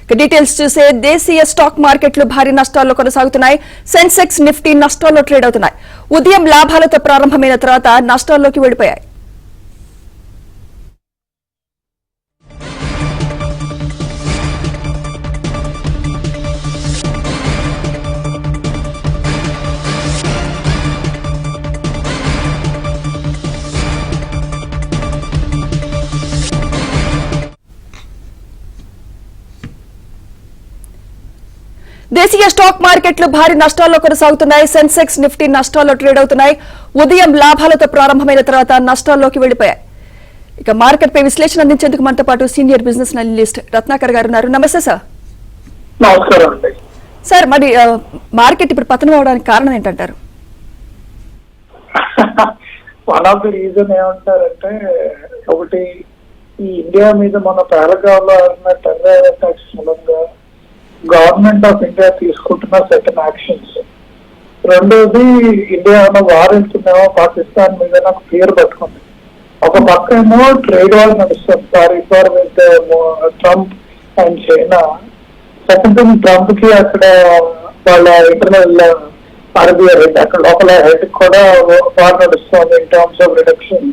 Details చూసే దేశీయ stock మార్కెట్లు భారీ నష్టాల్లో కొనసాగుతున్నాయి. సెన్సెక్స్, నిఫ్టీ నష్టాల్లో ట్రేడ్ అవుతున్నాయి. ఉదయం లాభాలతో ప్రారంభమైన తర్వాత నష్టాల్లోకి వెళ్లిపోయాయి. దేశీయ స్టాక్ మార్కెట్లు భారీ నష్టాల్లో కొనసాగుతున్నాయి. సెన్సెక్స్, నిఫ్టీ నష్టాల్లో ట్రేడ్ అవుతున్నాయి. ఉదయం లాభాలతో ప్రారంభమైన తర్వాత నష్టాల్లోకి వెళ్లిపోయాయి. ఇక మార్కెట్ పై విశ్లేషణ అందించేందుకు మనతో పాటు సీనియర్ బిజినెస్ అనలిస్ట్ రత్నాకర్ గారు ఉన్నారు. నమస్తే సార్. నమస్కారం అండి. సార్, మరి మార్కెట్ ఇప్పుడు పతనం అవడానికి కారణం ఏంటంటారు? వన్ ఆఫ్ ది రీజన్ ఏమంటారంటే, ఒకటి ఈ ఇండియా మీద మన పేలగాల్లో ట్యాక్స్ మూలంగా గవర్నమెంట్ ఆఫ్ ఇండియా తీసుకుంటున్న సెకండ్ యాక్షన్స్. రెండోది, ఇండియా వార్ వెళ్తున్నామో పాకిస్తాన్ మీద నాకు ఫియర్ పట్టుకుంది. ఒక పక్క ఏమో ట్రేడ్ వార్ నడుస్తుంది, war with Trump and China. Second thing, Trump కి అక్కడ వాళ్ళ ఇంటర్నల్ ఆర్బీఐ హెడ్, అక్కడ లోపల హెడ్ కూడా వార్ నడుస్తుంది ఇన్ టర్మ్స్ ఆఫ్ రిడక్షన్.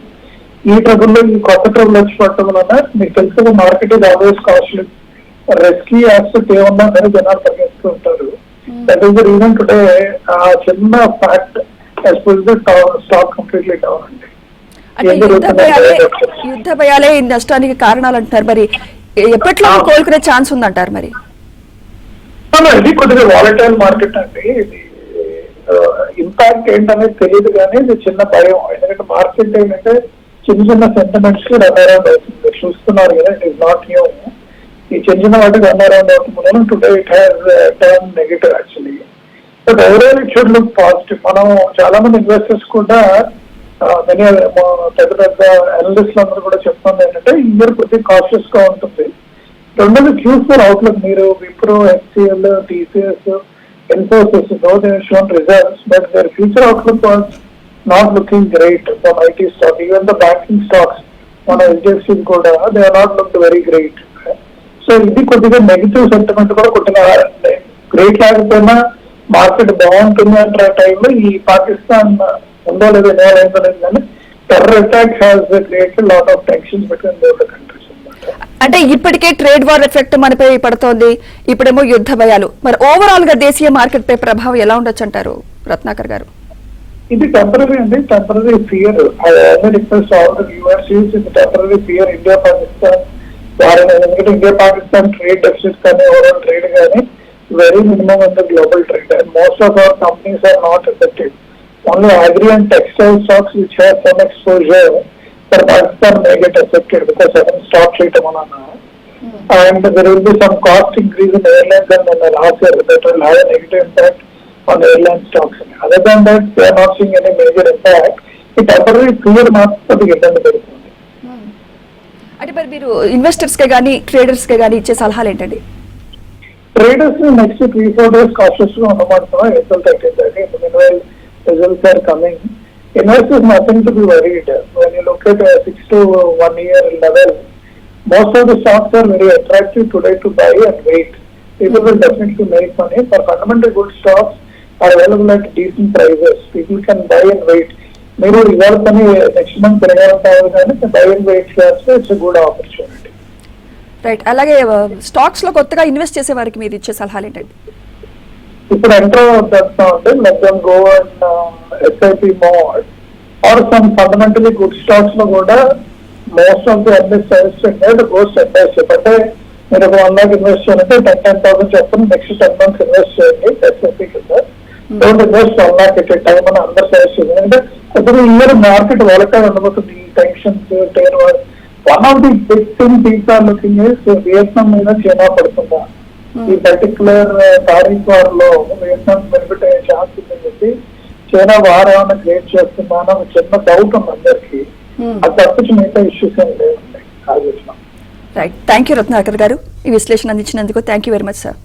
ఈ ట్రబుల్లో ఈ కొత్త ట్రబుల్ వచ్చి పట్టడం వలన మీకు తెలుసు market is always costly. Risky accept ఏమన్నా సరే జనాలు పరిగెత్తు ఉంటారు. That is the reason today ఆ చిన్న ఫ్యాక్ట్ స్టాక్ కంప్లీట్లీ డౌన్ అండి. యుద్ధ భయాలే ఈ నష్టానికి కారణాలు అంటారు. మరి ఎప్పట్లో కోలుకునే ఛాన్స్ ఉందంటారు? మరి ఇది కొద్దిగా వాలటైల్ మార్కెట్ అండి. ఇది ఇంపాక్ట్ ఏంటనేది తెలియదు, కానీ ఇది చిన్న భయం. ఎందుకంటే మార్కెట్ ఏంటంటే చిన్న చిన్న సెంటిమెంట్స్ కి రన్ అరౌండ్ అవుతుంది. చూస్తున్నారు కదా, ఇట్ ఈస్ నాట్ న్యూ. ఈ చిన్న చిన్న వాటికి రన్ అరౌండ్ అవుతుంది. Today it has turn negative actually. But overall it should look positive. మనం చాలా మంది ఇన్వెస్టర్స్ కూడా పెద్ద పెద్ద అనలిస్టులు అందరూ కూడా చెప్తుంది ఏంటంటే, ఇయర్ కొద్దిగా కాషియస్ గా ఉంటుంది. రెండోది Q4 అవుట్లుక్. మీరు Wipro, HCL, TCS, Infosys, those have shown results, but their future outlook was not looking great for IT stock. Even the banking stocks, మన HDFC కూడా they are not looked very great. So ఇది కొద్దిగా negative sentiment కూడా కొద్దిగా great లేకపోయినా market బాగుంటుంది అంటే టైంలో ఈ పాకిస్తాన్ ఉందో లేదో ఏమైందో లేదు, కానీ terror attack has created lot of tensions between both countries. అంటే ఇప్పటికే ట్రేడ్ వార్ ఎఫెక్ట్ మనపై పడుతోంది, ఇప్పుడేమో యుద్ధ భయాలు. మరి ఓవరాల్ గా దేశీయ మార్కెట్ పై ప్రభావం ఎలా ఉండొచ్చు అంటారు రత్నాకర్ గారు? ఇది టెంపరీ అండి, temporary fear. Request all the viewers, ఇది టెంపరీ ఫియర్. ఇండియా పాకిస్తాన్ వారైనా, ఎందుకంటే ఇండియా పాకిస్తాన్ ట్రేడ్ డెఫిసిట్ కానీ ఓవరాల్ ట్రేడ్ కానీ very minimum in the global trade, and most of our companies are not affected. Only agri and textile stocks which have some exposure for Pakistan may get affected because sudden stock చేయటం వలన. And there will be some cost increase in airlines and last year that will have a negative impact on airline stocks. Other than that they are not seeing any major impact. ఈ temporary fear మాత్రం ఇబ్బంది పెడుతుంది. అంటే మరి మీరు investors కే గానీ traders కే గానీ ఇచ్చే సలహాలు ఏంటండి? ట్రేడర్స్ నెక్స్ట్ 3-4 days కాషియస్ గా ఉండమంటున్నాం. April 13th results are coming. Investors nothing to be worried. When you look at a 6 to 1 year level, most of the stocks are very attractive today to buy and wait. People will definitely make money. For fundamental good stocks are available at decent prices. People can buy and wait. మీరు ఇవాళ పని next month పెరగాలంటారు, కానీ by and wait చేస్తే it's good opportunity. Right. అలాగే stocks లో కొత్తగా invest చేసే వారికి మీరు ఇచ్చే సలహాలు ఏంటండి? ఇప్పుడు ఎంటర్ అవుతా ఉంటే let them go and SIP mode or some fundamentally good stocks లో కూడా most of the analyst suggested go step by step. అంటే మీరు ఒక 1 lakh ఇన్వెస్ట్ చేయాలంటే 10,000 చెప్పండి, నెక్స్ట్ 10 months ఇన్వెస్ట్ చేయండి SIP కింద. Don't invest 1 lakh at a time అని అందరూ సజెస్ట్ చేయండి. అంటే ఇప్పుడు ఇయర్ మార్కెట్ వాలటైల్ ఉండబోతుంది. ఈ టెన్షన్స్, టైర్ war. One of the big thing people are looking is Vietnam మీద చైనా పడుతుందా, ఈ పర్టికులర్ టారిఫ్ వార్ లో వియత్నాం బెనిఫిట్ అయ్యే ఛాన్స్ ఉందని చెప్పి చైనా వార్ ఏమైనా క్రియేట్ చేస్తుందా అని ఒక చిన్న డౌట్ ఉంది అందరికి. అది తప్పించి మిగతా ఇష్యూస్ ఏమి లేవండి. రైట్. థ్యాంక్ యూ రత్నాకర్ గారు, ఈ విశ్లేషణ అందించినందుకు. Thank you very much sir.